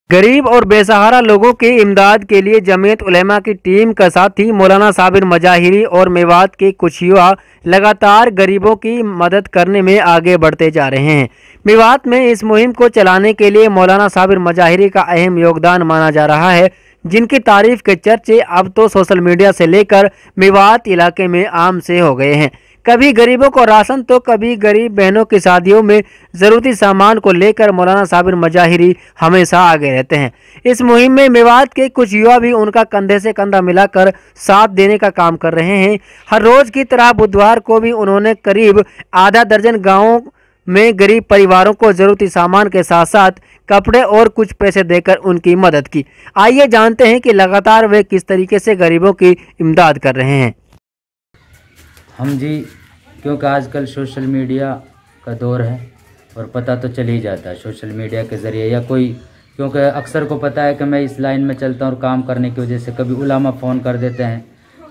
गरीब और बेसहारा लोगों की इमदाद के लिए जमीयत उलेमा की टीम का साथी मौलाना साबिर मजाहिरी और मेवात के कुछ युवा लगातार गरीबों की मदद करने में आगे बढ़ते जा रहे हैं। मेवात में इस मुहिम को चलाने के लिए मौलाना साबिर मजाहिरी का अहम योगदान माना जा रहा है, जिनकी तारीफ के चर्चे अब तो सोशल मीडिया से लेकर मेवात इलाके में आम से हो गए हैं। कभी गरीबों को राशन तो कभी गरीब बहनों की शादियों में ज़रूरी सामान को लेकर मौलाना साबिर मजाहिरी हमेशा आगे रहते हैं। इस मुहिम में मेवात के कुछ युवा भी उनका कंधे से कंधा मिलाकर साथ देने का काम कर रहे हैं। हर रोज़ की तरह बुधवार को भी उन्होंने करीब आधा दर्जन गाँवों में गरीब परिवारों को ज़रूरी सामान के साथ साथ कपड़े और कुछ पैसे देकर उनकी मदद की। आइए जानते हैं कि लगातार वे किस तरीके से गरीबों की इमदाद कर रहे हैं। हम जी, क्योंकि आजकल सोशल मीडिया का दौर है और पता तो चल ही जाता है सोशल मीडिया के ज़रिए, या कोई, क्योंकि अक्सर को पता है कि मैं इस लाइन में चलता हूँ और काम करने की वजह से कभी उलामा फ़ोन कर देते हैं,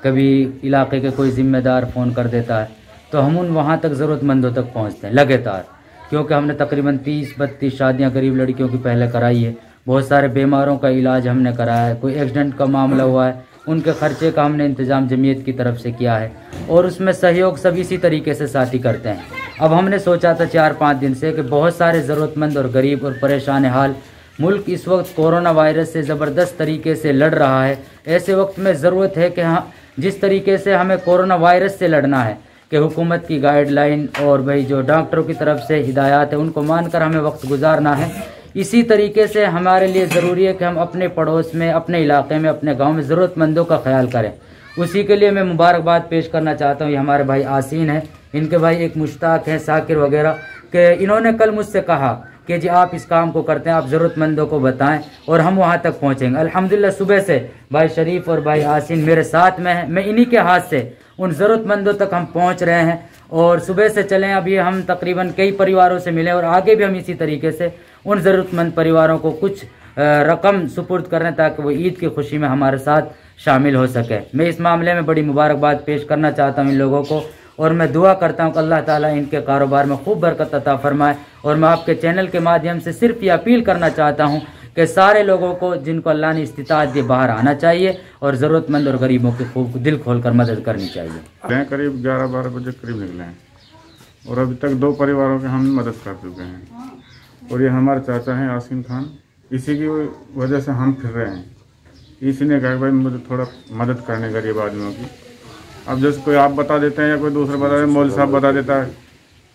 कभी इलाके के कोई ज़िम्मेदार फ़ोन कर देता है, तो हम उन वहाँ तक ज़रूरतमंदों तक पहुँचते हैं लगातार। क्योंकि हमने तकरीबन 30-32 शादियाँ गरीब लड़कियों की पहले कराई है, बहुत सारे बीमारों का इलाज हमने कराया है, कोई एक्सीडेंट का मामला हुआ है उनके खर्चे का हमने इंतज़ाम जमीयत की तरफ से किया है, और उसमें सहयोग सब इसी तरीके से साथी करते हैं। अब हमने सोचा था 4-5 दिन से कि बहुत सारे ज़रूरतमंद और गरीब और परेशान हाल मुल्क इस वक्त कोरोना वायरस से ज़बरदस्त तरीके से लड़ रहा है। ऐसे वक्त में ज़रूरत है कि हाँ, जिस तरीके से हमें कोरोना वायरस से लड़ना है कि हुकूमत की गाइडलाइन और भाई जो डॉक्टरों की तरफ से हिदायत है उनको मानकर हमें वक्त गुजारना है, इसी तरीके से हमारे लिए ज़रूरी है कि हम अपने पड़ोस में, अपने इलाके में, अपने गांव में ज़रूरतमंदों का ख्याल करें। उसी के लिए मैं मुबारकबाद पेश करना चाहता हूँ। ये हमारे भाई आसीन हैं, इनके भाई एक मुश्ताक हैं, साकिर वगैरह, कि इन्होंने कल मुझसे कहा कि जी आप इस काम को करते हैं, आप ज़रूरतमंदों को बताएं और हम वहाँ तक पहुँचेंगे। अल्हम्दुलिल्लाह सुबह से भाई शरीफ और भाई आसीन मेरे साथ में हैं, मैं इन्हीं के हाथ से उन ज़रूरतमंदों तक हम पहुँच रहे हैं और सुबह से चलें। अभी हम तकरीबन कई परिवारों से मिले और आगे भी हम इसी तरीके से उन ज़रूरतमंद परिवारों को कुछ रकम सुपुर्द कर रहे हैं ताकि वो ईद की खुशी में हमारे साथ शामिल हो सके। मैं इस मामले में बड़ी मुबारकबाद पेश करना चाहता हूँ इन लोगों को, और मैं दुआ करता हूँ कि अल्लाह ताला इनके कारोबार में खूब बरकत अता फरमाए। और मैं आपके चैनल के माध्यम से सिर्फ ये अपील करना चाहता हूँ कि सारे लोगों को जिनको अल्लाह ने इस्तिताअत दी बाहर आना चाहिए और ज़रूरतमंद और गरीबों की खूब दिल खोल कर मदद करनी चाहिए। करीब 11-12 बजे करीब निकले हैं और अभी तक 2 परिवारों की हम मदद कर चुके हैं, और ये हमारे चाचा हैं आसिम खान, इसी की वजह से हम फिर रहे हैं। इसी ने कहा भाई मुझे थोड़ा मदद करने गरीब आदमियों की। अब जैसे कोई आप बता देते हैं या कोई दूसरा बता देते, मौलवी साहब बता देता है,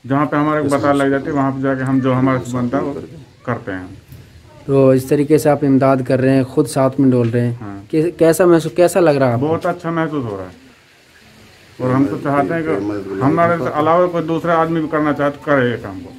जहाँ पे हमारे बता लग जाती है वहाँ पे जाके हम जो हमारे से बनता है वो करते हैं। तो इस तरीके से आप इमदाद कर रहे हैं, खुद साथ में डोल रहे हैं। हाँ। कैसा लग रहा है? बहुत अच्छा महसूस हो रहा है, और हम तो चाहते हैं कि हमारे अलावा कोई दूसरा आदमी भी करना चाहते करे ये काम को।